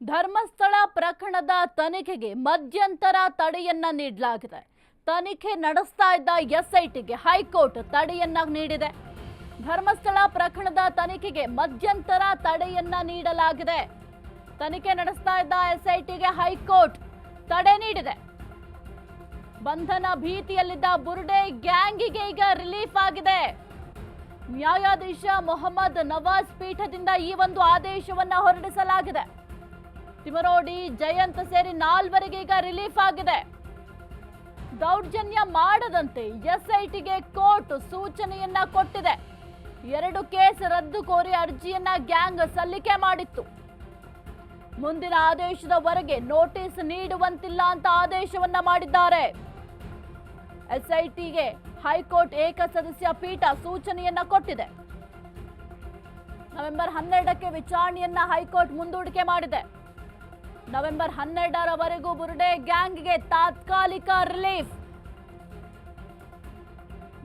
ಧರ್ಮಸ್ಥಳ ಪ್ರಕರಣದ ತನಿಖೆಗೆ ಮಧ್ಯಂತರ ತಡೆಯನ್ನ ನೀಡಲಾಗಿದೆ. ತನಿಖೆ ನಡೆಸ್ತಾ ಇದ್ದ ಎಸ್ಐಟಿಗೆ ಹೈಕೋರ್ಟ್ ತಡೆಯನ್ನ ನೀಡಿದೆ. ಧರ್ಮಸ್ಥಳ ಪ್ರಕರಣದ ತನಿಖೆಗೆ ಮಧ್ಯಂತರ ತಡೆಯನ್ನ ನೀಡಲಾಗಿದೆ. ತನಿಖೆ ನಡೆಸ್ತಾ ಇದ್ದ ಎಸ್ಐಟಿಗೆ ಹೈಕೋರ್ಟ್ ತಡೆ ನೀಡಿದೆ. ಬಂಧನ ಭೀತಿಯಲ್ಲಿದ್ದ ಬುರ್ಡೆ ಗ್ಯಾಂಗಿಗೆ ಈಗ ರಿಲೀಫ್ ಆಗಿದೆ. ನ್ಯಾಯಾಧೀಶ ಮೊಹಮ್ಮದ್ ನವಾಜ್ ಪೀಠದಿಂದ ಈ ಒಂದು ಆದೇಶವನ್ನ ಹೊರಡಿಸಲಾಗಿದೆ. ತಿಮರೋಡಿ, ಜಯಂತ್ ಸೇರಿ 4 ಈಗ ರಿಲೀಫ್ ಆಗಿದೆ. ದೌರ್ಜನ್ಯ ಮಾಡದಂತೆ ಎಸ್ಐಟಿಗೆ ಕೋರ್ಟ್ ಸೂಚನೆಯನ್ನ ಕೊಟ್ಟಿದೆ. 2 ಕೇಸ್ ರದ್ದು ಕೋರಿ ಅರ್ಜಿಯನ್ನ ಗ್ಯಾಂಗ್ ಸಲ್ಲಿಕೆ ಮಾಡಿತ್ತು. ಮುಂದಿನ ಆದೇಶದವರೆಗೆ ನೋಟಿಸ್ ನೀಡುವಂತಿಲ್ಲ ಅಂತ ಆದೇಶವನ್ನ ಮಾಡಿದ್ದಾರೆ. ಎಸ್ಐಟಿಗೆ ಹೈಕೋರ್ಟ್ ಏಕಸದಸ್ಯ ಪೀಠ ಸೂಚನೆಯನ್ನ ಕೊಟ್ಟಿದೆ. ನವೆಂಬರ್ 12ಕ್ಕೆ ವಿಚಾರಣೆಯನ್ನ ಹೈಕೋರ್ಟ್ ಮುಂದೂಡಿಕೆ ಮಾಡಿದೆ. ನವೆಂಬರ್ 12ರವರೆಗೂ ಬುರ್ಡೆ ಗ್ಯಾಂಗ್ಗೆ ತಾತ್ಕಾಲಿಕ ರಿಲೀಫ್.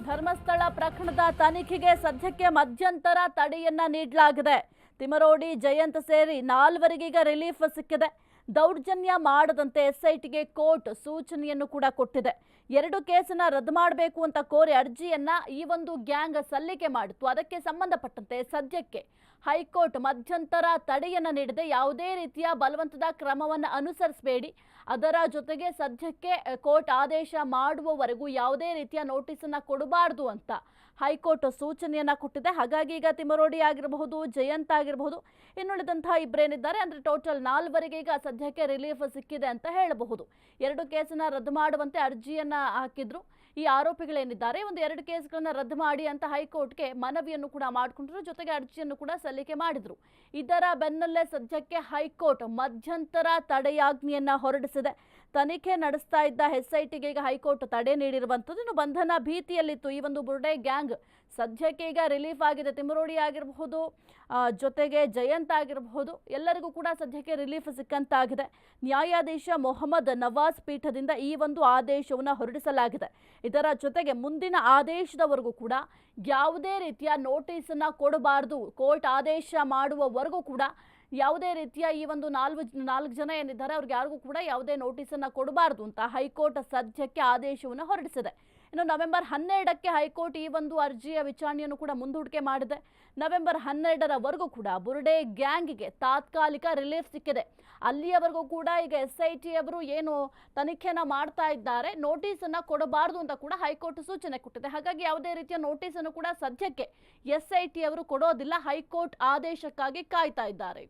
ಧರ್ಮಸ್ಥಳ ಪ್ರಕರಣದ ತನಿಖೆಗೆ ಸದ್ಯಕ್ಕೆ ಮಧ್ಯಂತರ ತಡೆಯನ್ನ ನೀಡಲಾಗಿದೆ. ತಿಮರೋಡಿ, ಜಯಂತ್ ಸೇರಿ 4 ಈಗ ರಿಲೀಫ್ ಸಿಕ್ಕಿದೆ. ದೌರ್ಜನ್ಯ ಮಾಡದಂತೆ ಎಸ್ಐಟಿಗೆ ಕೋರ್ಟ್ ಸೂಚನೆಯನ್ನು ಕೂಡ ಕೊಟ್ಟಿದೆ. 2 ಕೇಸನ್ನ ರದ್ದು ಮಾಡಬೇಕು ಅಂತ ಕೋರಿ ಅರ್ಜಿಯನ್ನ ಈ ಒಂದು ಗ್ಯಾಂಗ್ ಸಲ್ಲಿಕೆ ಮಾಡಿತ್ತು. ಅದಕ್ಕೆ ಸಂಬಂಧಪಟ್ಟಂತೆ ಸದ್ಯಕ್ಕೆ ಹೈಕೋರ್ಟ್ ಮಧ್ಯಂತರ ತಡೆಯನ್ನ ನೀಡಿದೆ. ಯಾವುದೇ ರೀತಿಯ ಬಲವಂತದ ಕ್ರಮವನ್ನು ಅನುಸರಿಸಬೇಡಿ, ಅದರ ಜೊತೆಗೆ ಸದ್ಯಕ್ಕೆ ಕೋರ್ಟ್ ಆದೇಶ ಮಾಡುವವರೆಗೂ ಯಾವುದೇ ರೀತಿಯ ನೋಟಿಸನ್ನ ಕೊಡಬಾರದು ಅಂತ ಹೈಕೋರ್ಟ್ ಸೂಚನೆಯನ್ನ ಕೊಟ್ಟಿದೆ. ಹಾಗಾಗಿ ಈಗ ತಿಮರೋಡಿ ಆಗಿರಬಹುದು, ಜಯಂತ್ ಆಗಿರಬಹುದು, ಇನ್ನುಳಿದಂತಹ ಇಬ್ಬರೇನಿದ್ದಾರೆ ಅಂದ್ರೆ ಟೋಟಲ್ 4 ಈಗ ಸದ್ಯಕ್ಕೆ ರಿಲೀಫ್ ಸಿಕ್ಕಿದೆ ಅಂತ ಹೇಳಬಹುದು. 2 ಕೇಸನ್ನ ರದ್ದು ಮಾಡುವಂತೆ ಅರ್ಜಿಯನ್ನ ಹಾಕಿದ್ರು. ಈ ಆರೋಪಿಗಳೇನಿದ್ದಾರೆ ಒಂದು 2 ಕೇಸ್ಗಳನ್ನ ರದ್ದು ಮಾಡಿ ಅಂತ ಹೈಕೋರ್ಟ್ಗೆ ಮನವಿಯನ್ನು ಕೂಡ ಮಾಡಿಕೊಂಡ್ರು. ಜೊತೆಗೆ ಅರ್ಜಿಯನ್ನು ಕೂಡ ಸಲ್ಲಿಕೆ ಮಾಡಿದ್ರು. ಇದರ ಬೆನ್ನಲ್ಲೇ ಸದ್ಯಕ್ಕೆ ಹೈಕೋರ್ಟ್ ಮಧ್ಯಂತರ ತಡೆಯಾಜ್ಞೆಯನ್ನ ಹೊರಡಿಸಿದೆ. ತನಿಖೆ ನಡೆಸ್ತಾ ಇದ್ದ ಎಸ್ಐಟಿಗೆ ಈಗ ಹೈಕೋರ್ಟ್ ತಡೆ ನೀಡಿರುವಂಥದ್ದು. ಇನ್ನು ಬಂಧನ ಭೀತಿಯಲ್ಲಿತ್ತು ಈ ಒಂದು ಬುರ್ಡೆ ಗ್ಯಾಂಗ್. ಸದ್ಯಕ್ಕೆ ಈಗ ರಿಲೀಫ್ ಆಗಿದೆ. ತಿಮರೋಡಿ ಆಗಿರಬಹುದು, ಜೊತೆಗೆ ಜಯಂತ್ ಆಗಿರಬಹುದು, ಎಲ್ಲರಿಗೂ ಕೂಡ ಸದ್ಯಕ್ಕೆ ರಿಲೀಫ್ ಸಿಕ್ಕಂತಾಗಿದೆ. ನ್ಯಾಯಾಧೀಶ ಮೊಹಮ್ಮದ್ ನವಾಜ್ ಪೀಠದಿಂದ ಈ ಒಂದು ಆದೇಶವನ್ನು ಹೊರಡಿಸಲಾಗಿದೆ. ಇದರ ಜೊತೆಗೆ ಮುಂದಿನ ಆದೇಶದವರೆಗೂ ಕೂಡ ಯಾವುದೇ ರೀತಿಯ ನೋಟಿಸನ್ನ ಕೊಡಬಾರದು. ಕೋರ್ಟ್ ಆದೇಶ ಮಾಡುವವರೆಗೂ ಕೂಡ ಯಾವುದೇ ರೀತಿಯ ಈ ಒಂದು 4 ಜನ ಏನಿದ್ದಾರೆ ಅವ್ರಿಗೆ ಯಾರಿಗೂ ಕೂಡ ಯಾವುದೇ ನೋಟಿಸನ್ನ ಕೊಡಬಾರದು ಅಂತ ಹೈಕೋರ್ಟ್ ಸದ್ಯಕ್ಕೆ ಆದೇಶವನ್ನು ಹೊರಡಿಸಿದೆ. ಇನ್ನು ನವೆಂಬರ್ 12ಕ್ಕೆ ಹೈಕೋರ್ಟ್ ಈ ಒಂದು ಅರ್ಜಿಯ ವಿಚಾರಣೆಯನ್ನು ಕೂಡ ಮುಂದೂಡಿಕೆ ಮಾಡಿದೆ. ನವೆಂಬರ್ 12ರವರೆಗೂ ಕೂಡ ಬುರ್ಡೆ ಗ್ಯಾಂಗ್ಗೆ ತಾತ್ಕಾಲಿಕ ರಿಲೀಫ್ ಸಿಕ್ಕಿದೆ. ಅಲ್ಲಿಯವರೆಗೂ ಕೂಡ ಈಗ ಎಸ್ಐಟಿ ಅವರು ಏನು ತನಿಖೆನ ಮಾಡ್ತಾ ಇದ್ದಾರೆ, ನೋಟಿಸನ್ನ ಕೊಡಬಾರದು ಅಂತ ಕೂಡ ಹೈಕೋರ್ಟ್ ಸೂಚನೆ ಕೊಟ್ಟಿದೆ. ಹಾಗಾಗಿ ಯಾವುದೇ ರೀತಿಯ ನೋಟಿಸನ್ನು ಕೂಡ ಸದ್ಯಕ್ಕೆ ಎಸ್ಐಟಿ ಅವರು ಕೊಡೋದಿಲ್ಲ. ಹೈಕೋರ್ಟ್ ಆದೇಶಕ್ಕಾಗಿ ಕಾಯ್ತಾ ಇದ್ದಾರೆ.